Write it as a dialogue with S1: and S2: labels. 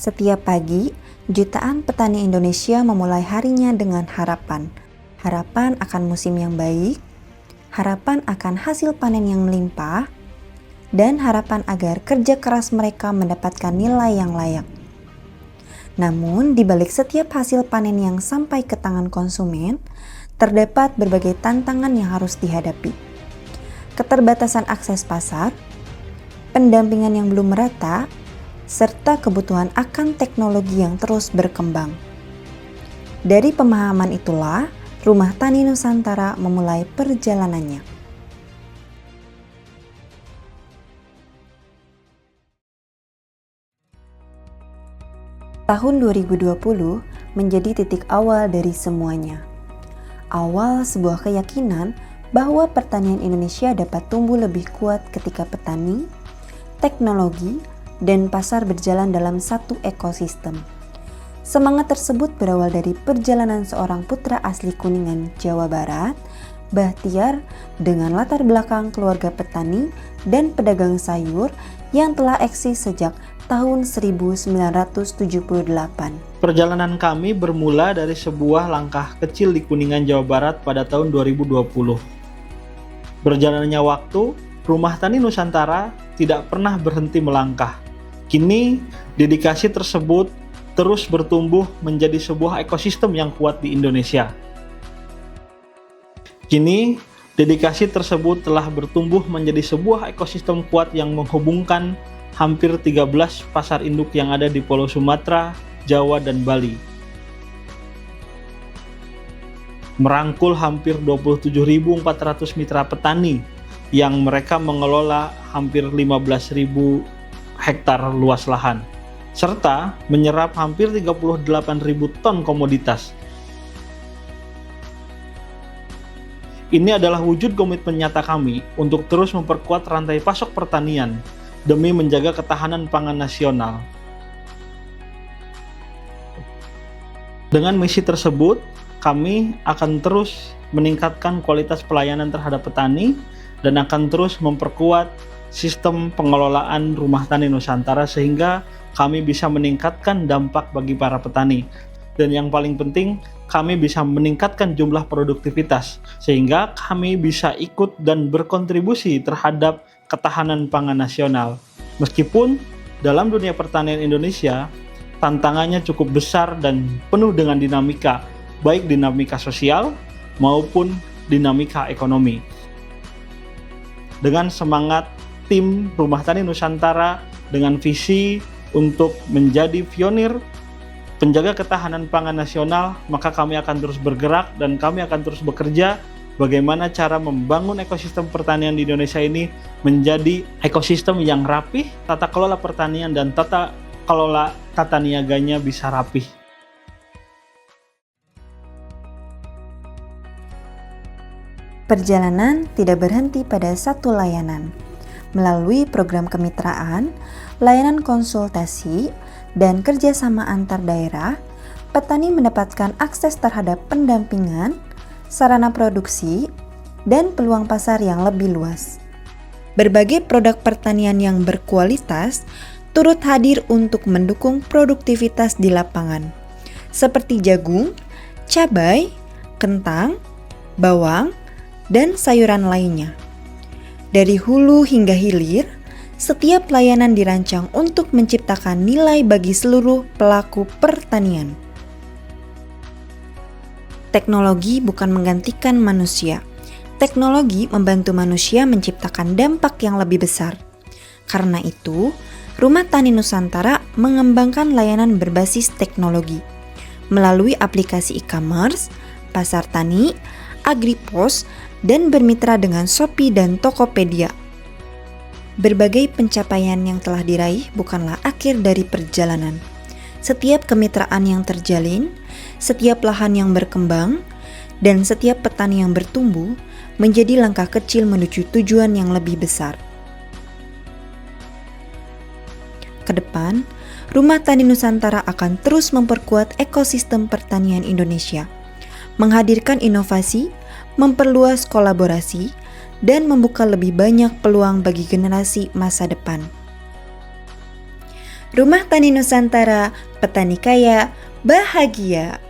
S1: Setiap pagi, jutaan petani Indonesia memulai harinya dengan harapan. Harapan akan musim yang baik, harapan akan hasil panen yang melimpah, dan harapan agar kerja keras mereka mendapatkan nilai yang layak. Namun, di balik setiap hasil panen yang sampai ke tangan konsumen, terdapat berbagai tantangan yang harus dihadapi. Keterbatasan akses pasar, pendampingan yang belum merata, serta kebutuhan akan teknologi yang terus berkembang. Dari pemahaman itulah, Rumah Tani Nusantara memulai perjalanannya. Tahun 2020 menjadi titik awal dari semuanya. Awal sebuah keyakinan bahwa pertanian Indonesia dapat tumbuh lebih kuat ketika petani, teknologi, dan pasar berjalan dalam satu ekosistem. Semangat tersebut berawal dari perjalanan seorang putra asli Kuningan, Jawa Barat, Bahtiar, dengan latar belakang keluarga petani dan pedagang sayur yang telah eksis sejak tahun 1978.
S2: Perjalanan kami bermula dari sebuah langkah kecil di Kuningan, Jawa Barat pada tahun 2020. Berjalannya waktu, Rumah Tani Nusantara tidak pernah berhenti melangkah. Kini, dedikasi tersebut terus bertumbuh menjadi sebuah ekosistem yang kuat di Indonesia. Kini, dedikasi tersebut telah bertumbuh menjadi sebuah ekosistem kuat yang menghubungkan hampir 13 pasar induk yang ada di Pulau Sumatera, Jawa, dan Bali. Merangkul hampir 27.400 mitra petani yang mereka mengelola hampir 15.000 hektar luas lahan, serta menyerap hampir 38.000 ton komoditas. Ini adalah wujud komitmen nyata kami untuk terus memperkuat rantai pasok pertanian demi menjaga ketahanan pangan nasional. Dengan misi tersebut, kami akan terus meningkatkan kualitas pelayanan terhadap petani dan akan terus memperkuat sistem pengelolaan Rumah Tani Nusantara sehingga kami bisa meningkatkan dampak bagi para petani. Dan yang paling penting, kami bisa meningkatkan jumlah produktivitas sehingga kami bisa ikut dan berkontribusi terhadap ketahanan pangan nasional. Meskipun dalam dunia pertanian Indonesia, tantangannya cukup besar dan penuh dengan dinamika, baik dinamika sosial maupun dinamika ekonomi. Dengan semangat tim Rumah Tani Nusantara dengan visi untuk menjadi pionir penjaga ketahanan pangan nasional, maka kami akan terus bergerak dan kami akan terus bekerja bagaimana cara membangun ekosistem pertanian di Indonesia ini menjadi ekosistem yang rapih, tata kelola pertanian dan tata kelola tata niaganya bisa rapih.
S1: Perjalanan tidak berhenti pada satu layanan. Melalui program kemitraan, layanan konsultasi, dan kerjasama antar daerah, petani mendapatkan akses terhadap pendampingan, sarana produksi, dan peluang pasar yang lebih luas. Berbagai produk pertanian yang berkualitas turut hadir untuk mendukung produktivitas di lapangan, seperti jagung, cabai, kentang, bawang, dan sayuran lainnya. Dari hulu hingga hilir, setiap layanan dirancang untuk menciptakan nilai bagi seluruh pelaku pertanian. Teknologi bukan menggantikan manusia. Teknologi membantu manusia menciptakan dampak yang lebih besar. Karena itu, Rumah Tani Nusantara mengembangkan layanan berbasis teknologi melalui aplikasi e-commerce, pasar tani, agripos, dan bermitra dengan Shopee dan Tokopedia. Berbagai pencapaian yang telah diraih bukanlah akhir dari perjalanan. Setiap kemitraan yang terjalin, setiap lahan yang berkembang, dan setiap petani yang bertumbuh menjadi langkah kecil menuju tujuan yang lebih besar. Kedepan, Rumah Tani Nusantara akan terus memperkuat ekosistem pertanian Indonesia, menghadirkan inovasi, memperluas kolaborasi, dan membuka lebih banyak peluang bagi generasi masa depan. Rumah Tani Nusantara, petani kaya, bahagia.